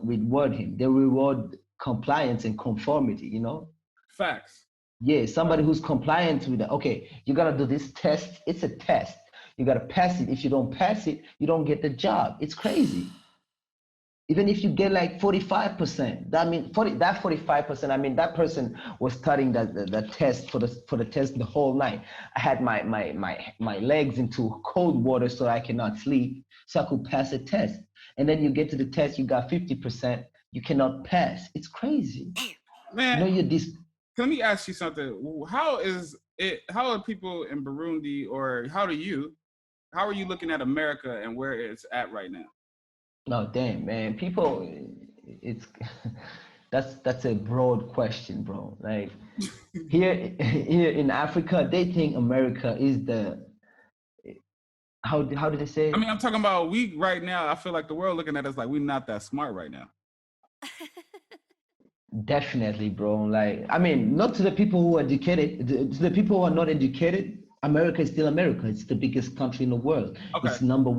reward him. They reward compliance and conformity, you know? Facts. Yeah, somebody who's compliant with that. Okay, you gotta do this test. It's a test. You gotta pass it. If you don't pass it, you don't get the job. It's crazy. Even if you get like 45%, that means 45%. I mean, that person was studying that test for the test the whole night. I had my legs into cold water so I cannot sleep, so I could pass a test. And then you get to the test, you got 50%, you cannot pass. It's crazy. Man, You know, you're this. let me ask you something. How is it? How are people in Burundi, or how are you looking at America and where it's at right now? No, damn, man. People, it's that's a broad question, bro. Like here in Africa, they think America is the how did they say I it? mean, I'm talking about we right now. I feel like the world looking at us like we're not that smart right now. Definitely, bro. Like, I mean, not to the people who are educated, to the people who are not educated, America is still America. It's the biggest country in the world. Okay. It's the number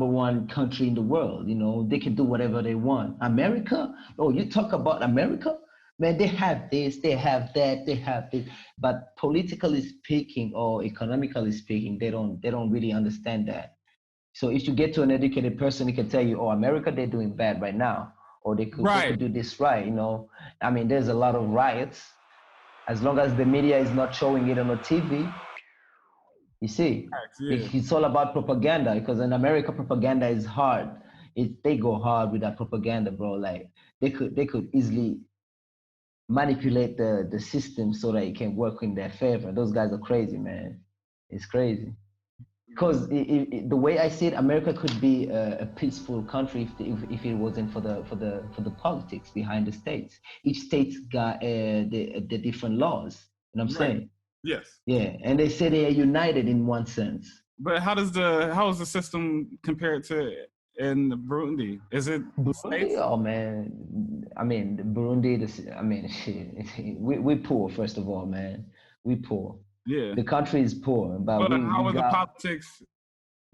one country in the world. You know, they can do whatever they want. America, oh, you talk about America, man, they have this, they have that, they have this. But politically speaking or economically speaking, they don't really understand that. So if you get to an educated person, he can tell you, oh, America, they're doing bad right now, or they could do this right, you know. I mean, there's a lot of riots. As long as the media is not showing it on the TV, you see, Yeah. it's all about propaganda, because in America, propaganda is hard. They go hard with that propaganda, bro. Like they could easily manipulate the system so that it can work in their favor. Those guys are crazy, man. It's crazy. Because the way I see it, America could be a peaceful country if it wasn't for the politics behind the states. Each state's got the different laws. You know what I'm Right. saying? Yes. Yeah, and they say they are united in one sense. But how is the system compared to in Burundi? Is it Burundi, states? oh man, I mean Burundi. I mean, we poor first of all, man. We poor. Yeah. The country is poor, but But we how are the got. politics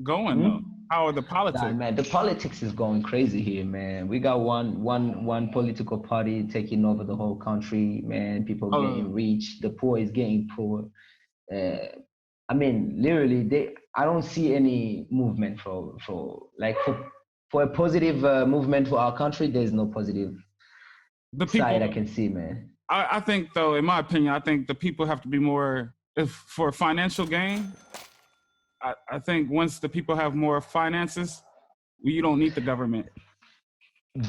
going though? How are the Nah, politics? man, the politics is going crazy here, man. We got one political party taking over the whole country, man. People getting rich, the poor is getting poor. Uh, I mean, literally, I don't see any movement for a positive movement for our country. There's no positive The side people, I can see, man. I think though, in my opinion, I think the people have to be more, if for financial gain. I think once the people have more finances, you don't need the government.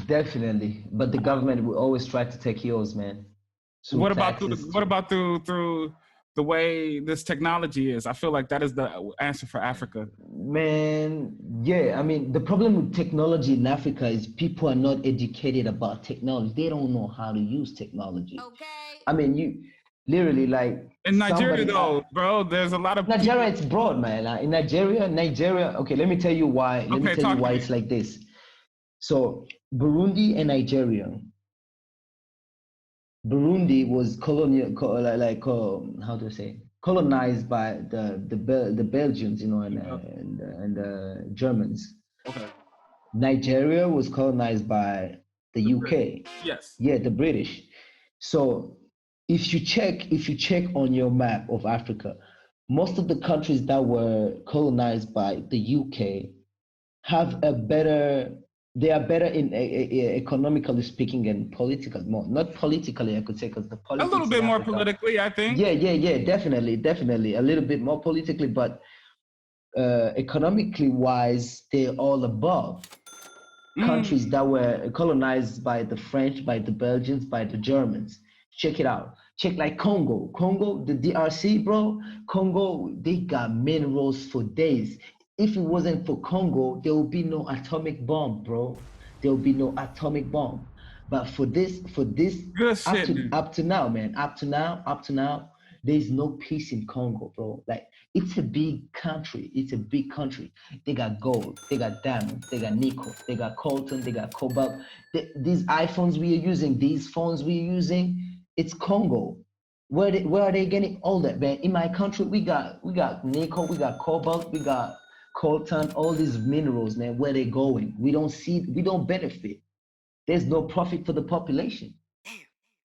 Definitely, but the government will always try to take yours, man. Through taxes. What about through the way this technology is? I feel like that is the answer for Africa. Man, yeah, I mean, the problem with technology in Africa is people are not educated about technology. They don't know how to use technology. Okay. I mean, you literally like In Nigeria, somebody. though, bro, there's a lot of Nigeria, it's broad, man. Like, in Nigeria. Okay, let me tell you why. Let me Okay, tell you talk why to it's like this. So Burundi and Nigeria. Burundi was how do I say, colonized by the Belgians, you know, and the Germans. Okay. Nigeria was colonized by the UK. Yes. Yeah, the British. So if you check on your map of Africa, most of the countries that were colonized by the UK have they are better in economically speaking and political, more not politically, I could say, because the A politics little bit in more Africa, politically, I think. yeah, definitely a little bit more politically, but economically wise, they're all above countries that were colonized by the French, by the Belgians, by the Germans. Check it out. Check like Congo, the DRC, bro. Congo, they got minerals for days. If it wasn't for Congo, there would be no atomic bomb, bro. There will be no atomic bomb. But for this, Good up shit, to man. up to now, man, up to now, there's no peace in Congo, bro. Like it's a big country. It's a big country. They got gold, they got diamonds, they got nickel, they got coltan, they got cobalt. These iPhones we are using, these phones we are using, it's Congo. Where are they getting all that, man? In my country, we got nickel, we got cobalt, we got coltan, all these minerals, man. Where they going? We don't benefit. There's no profit for the population.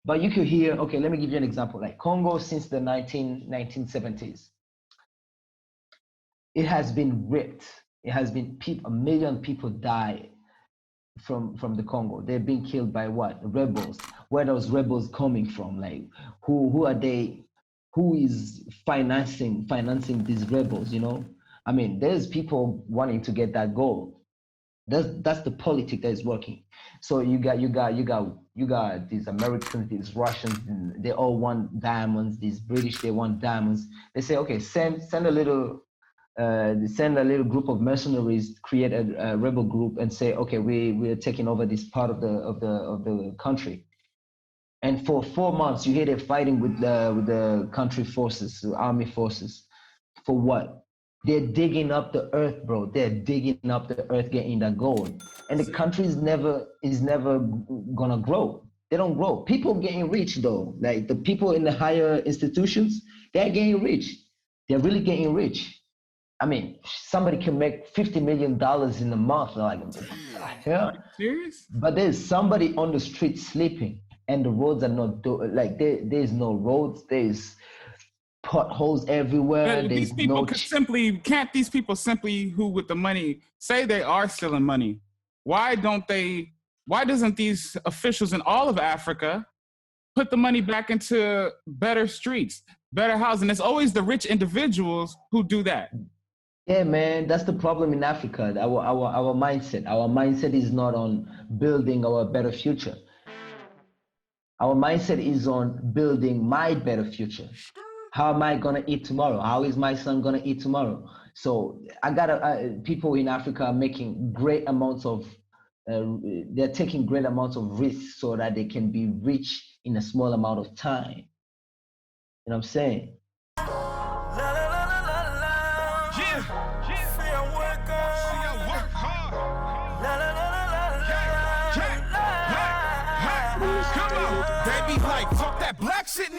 But you could hear, okay, let me give you an example. Like Congo since the 1970s, it has been ripped. It has been, a million people die from the Congo. They're being killed by what? Rebels. Where are those rebels coming from? Like who are they? Who is financing these rebels? You know, I mean, there's people wanting to get that gold. That's the politic that is working. So you got these Americans, these Russians, they all want diamonds. These British, they want diamonds. They say, okay, send a little group of mercenaries, create a rebel group, and say, okay, we're taking over this part of the country. And for 4 months, you hear they're fighting with the country forces, the army forces, for what? They're digging up the earth, bro. They're digging up the earth, getting that gold, and the country is never gonna grow. They don't grow. People getting rich though, like the people in the higher institutions, they're getting rich. They're really getting rich. I mean, somebody can make $50 million in a month. Like, yeah. Are you serious? But there's somebody on the street sleeping, and the roads are not there's no roads. There's potholes everywhere. These people can't these people simply who with the money say they are stealing money? Why doesn't these officials in all of Africa put the money back into better streets, better housing? It's always the rich individuals who do that. Yeah, man, that's the problem in Africa. Our mindset. Our mindset is not on building our better future. Our mindset is on building my better future. How am I gonna eat tomorrow? How is my son gonna eat tomorrow? So people in Africa are making great amounts of, they're taking great amounts of risks so that they can be rich in a small amount of time. You know what I'm saying? They be like, fuck that black